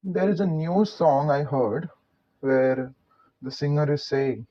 There is a new song I heard where the singer is saying,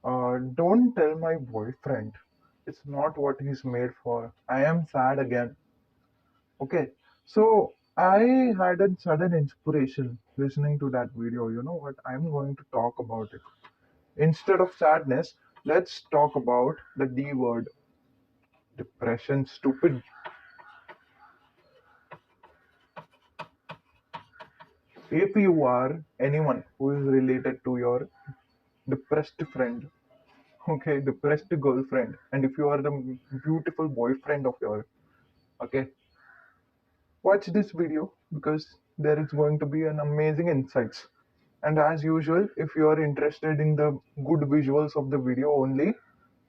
don't tell my boyfriend. It's not what he's made for. I am sad again. Okay. So I had a sudden inspiration listening to that video. You know what? I'm going to talk about it. Instead of sadness, let's talk about the D word, depression. Stupid. If you are anyone who is related to your depressed friend, okay, depressed girlfriend, and if you are the beautiful boyfriend of your, okay, watch this video because there is going to be an amazing insights. And as usual, if you are interested in the good visuals of the video only,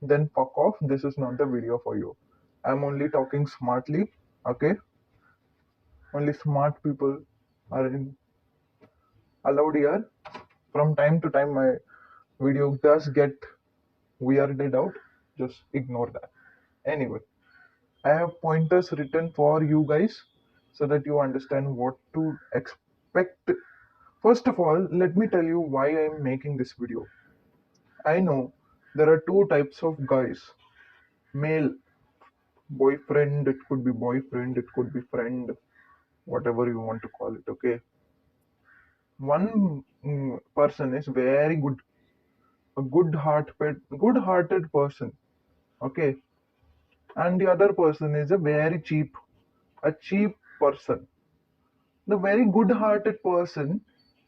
then fuck off, this is not the video for you. I'm only talking smartly, okay? Only smart people are allowed here. From time to time my video does get weirded out, just ignore that. Anyway, I have pointers written for you guys so that you understand what to expect. First of all, let me tell you why I am making this video. I know there are two types of guys. Male boyfriend, it could be boyfriend, it could be friend, whatever you want to call it, okay? One person is very good, a good-hearted person, okay? And the other person is a very cheap, a cheap person. The very good hearted person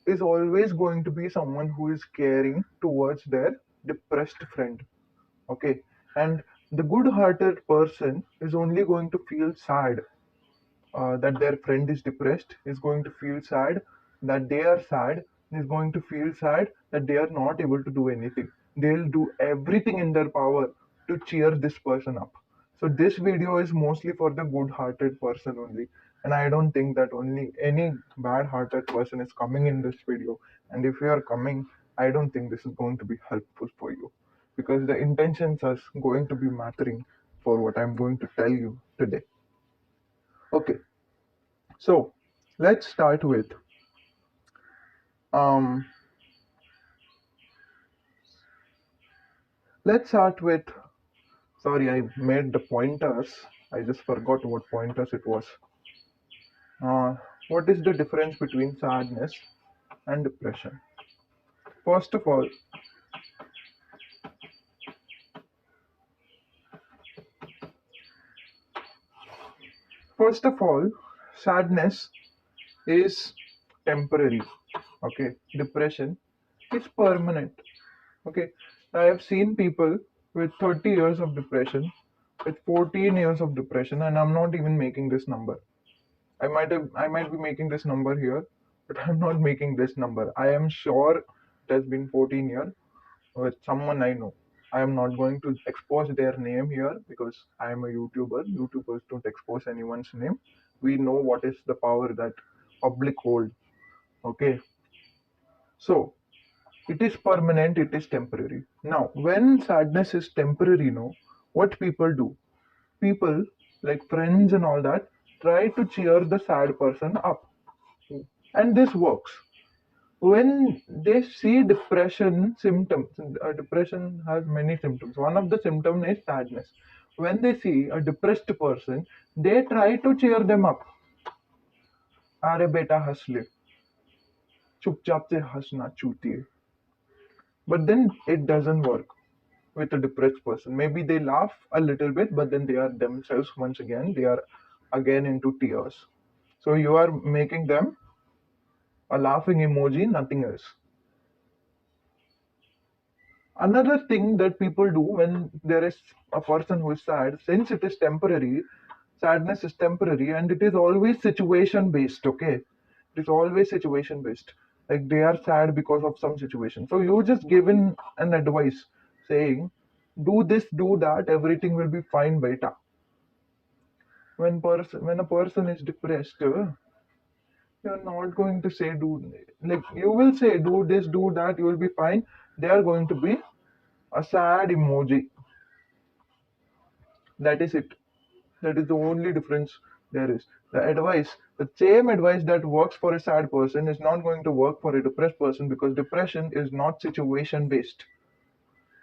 is always going to be someone who is caring towards their depressed friend, okay? And the good hearted person is only going to feel sad that their friend is depressed, is going to feel sad that they are sad, is going to feel sad that they are not able to do anything. They'll do everything in their power to cheer this person up. So this video is mostly for the good hearted person only. And I don't think that only any bad hearted person is coming in this video. And if you are coming, I don't think this is going to be helpful for you because the intentions are going to be mattering for what I'm going to tell you today. Okay, so let's start with um let's start with sorry, I made the pointers. I just forgot what pointers it was. Uh what is the difference between sadness and depression? First of all, first of all, sadness is temporary. Okay, depression is permanent. Okay, I have seen people with 30 years of depression, with 14 years of depression, and I'm not even making this number. I might be making this number here, but I'm not making this number. I am sure it has been 14 years with someone I know. I am not going to expose their name here because I am a YouTuber. YouTubers don't expose anyone's name. We know what is the power that public hold. Okay. So it is permanent, it is temporary. Now, when sadness is temporary, no, what people do? People like friends and all that try to cheer the sad person up, and this works when they see depression symptoms. Depression has many symptoms. One of the symptoms is sadness. When they see a depressed person, they try to cheer them up. अरे बेटा हंस ले, चुपचाप से हंसना चूतिए. But then it doesn't work with a depressed person. Maybe they laugh a little bit, but then they are themselves once again. They are again into tears. So you are making them a laughing emoji, nothing else. Another thing that people do when there is a person who is sad, since it is temporary, sadness is temporary and it is always situation based, okay? It is always situation based. Like they are sad because of some situation. So you just given an advice saying, do this, do that, everything will be fine, beta. When a person is depressed, you're not going to say do, like you will say do this, do that, you will be fine. They are going to be a sad emoji. That is it. That is the only difference There is the same advice that works for a sad person is not going to work for a depressed person, because depression is not situation based.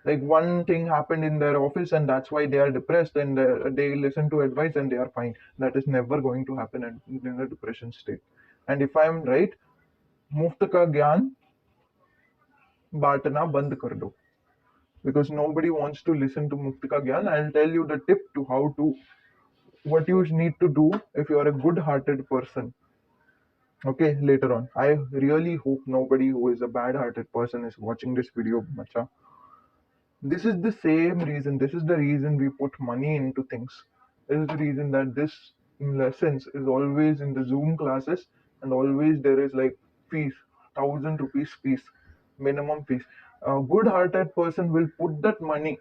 Like one thing happened in their office and that's why they are depressed, and they listen to advice and they are fine. That is never going to happen in a depression state. And if I am right, मुफ्त का ज्ञान बांटना बंद कर दो, because nobody wants to listen to Mufti ka Gyan. I'll tell you the tip to how to, what you need to do if you are a good hearted person. Okay, later on. I really hope nobody who is a bad hearted person is watching this video, macha. This is the same reason, this is the reason we put money into things. This is the reason that this lessons is always in the Zoom classes, and always there is like fees, 1,000 rupees fees, minimum fees. A good hearted person will put that money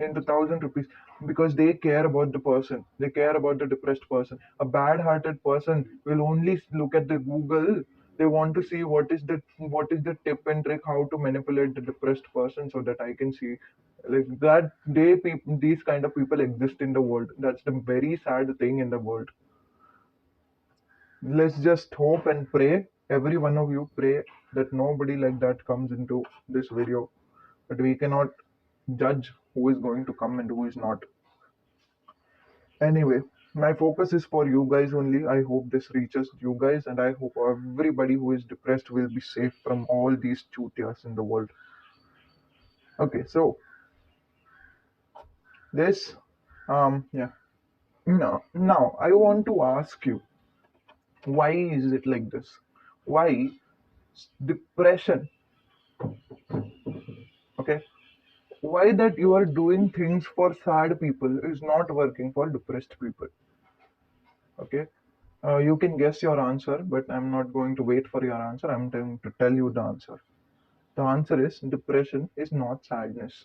into 1,000 rupees because they care about the person, they care about the depressed person. A bad hearted person will only look at the Google. They want to see what is the tip and trick how to manipulate the depressed person, so that I can see like that these kind of people exist in the world. That's the very sad thing in the world. Let's just hope and pray, every one of you pray, that nobody like that comes into this video. But we cannot judge who is going to come and who is not. Anyway, my focus is for you guys only. I hope this reaches you guys, and I hope everybody who is depressed will be safe from all these chutias in the world. Okay, so this, yeah. Now I want to ask you, why is it like this? Why depression? Okay, why that you are doing things for sad people is not working for depressed people? Okay, you can guess your answer, but I'm not going to wait for your answer. I'm going to tell you the answer. The answer is depression is not sadness.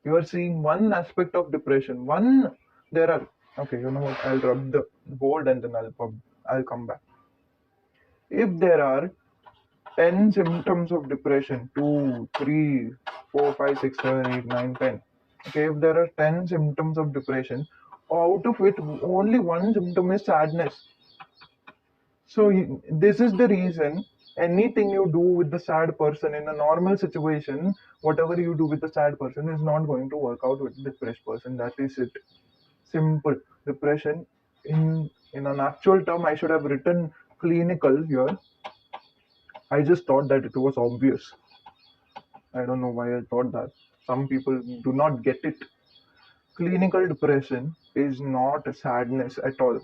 You are seeing one aspect of depression. There are, okay, you know what? I'll rub the board and then I'll come back. If there are 10 symptoms of depression, 2, 3, 4, 5, 6, 7, 8, 9, 10. Okay, if there are 10 symptoms of depression, out of it, only one symptom is sadness. So this is the reason anything you do with the sad person in a normal situation, whatever you do with the sad person is not going to work out with the depressed person. That is it. Simple. Depression in an actual term, I should have written clinical here. I just thought that it was obvious. I don't know why I thought that. Some people do not get it. Clinical depression is not a sadness at all.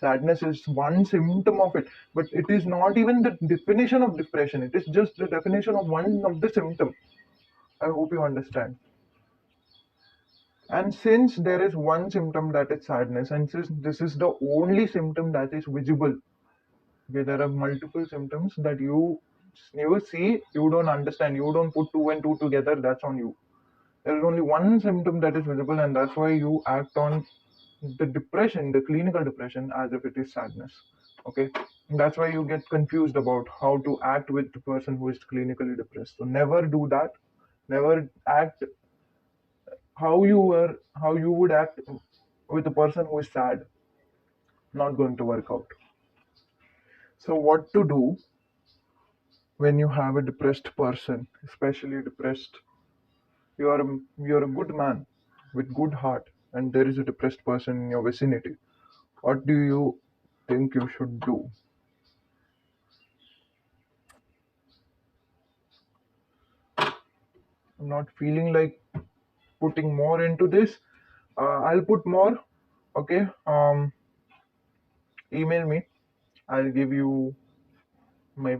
Sadness is one symptom of it, but it is not even the definition of depression. It is just the definition of one of the symptom. I hope you understand. And since there is one symptom that is sadness, and since this is the only symptom that is visible, okay, there are multiple symptoms that you see, you don't understand, you don't put two and two together. That's on you. There is only one symptom that is visible, and that's why you act on the depression, the clinical depression, as if it is sadness. Okay, that's why you get confused about how to act with the person who is clinically depressed. So never do that. Never act how you would act with a person who is sad. Not going to work out. So what to do when you have a depressed person, especially depressed? You are a good man with good heart, and there is a depressed person in your vicinity. What do you think you should do? I'm not feeling like putting more into this. I'll put more. Okay. Email me. I'll give you my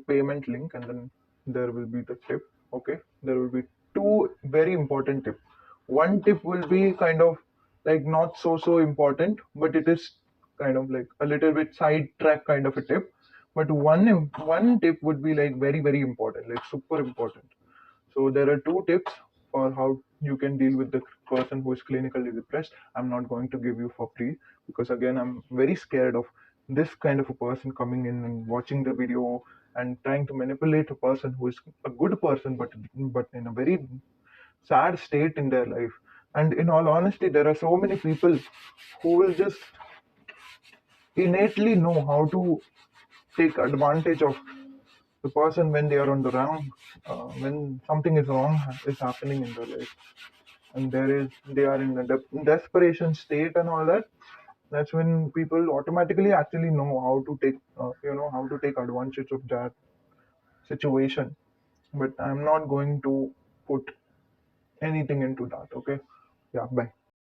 payment link, and then there will be the tip. Okay. There will be two very important tips. One tip will be kind of like not so important, but it is kind of like a little bit sidetrack kind of a tip. But one tip would be like very important, like super important. So there are two tips for how you can deal with the person who is clinically depressed. I'm not going to give you for free, because again, I'm very scared of this kind of a person coming in and watching the video and trying to manipulate a person who is a good person, but in a very sad state in their life. And in all honesty, there are so many people who will just innately know how to take advantage of the person when they are on the wrong, when something is wrong is happening in their life, and they are in a desperation state and all that. That's when people automatically actually know how to take, how to take advantage of that situation. But I'm not going to put anything into that. Okay, yeah, bye.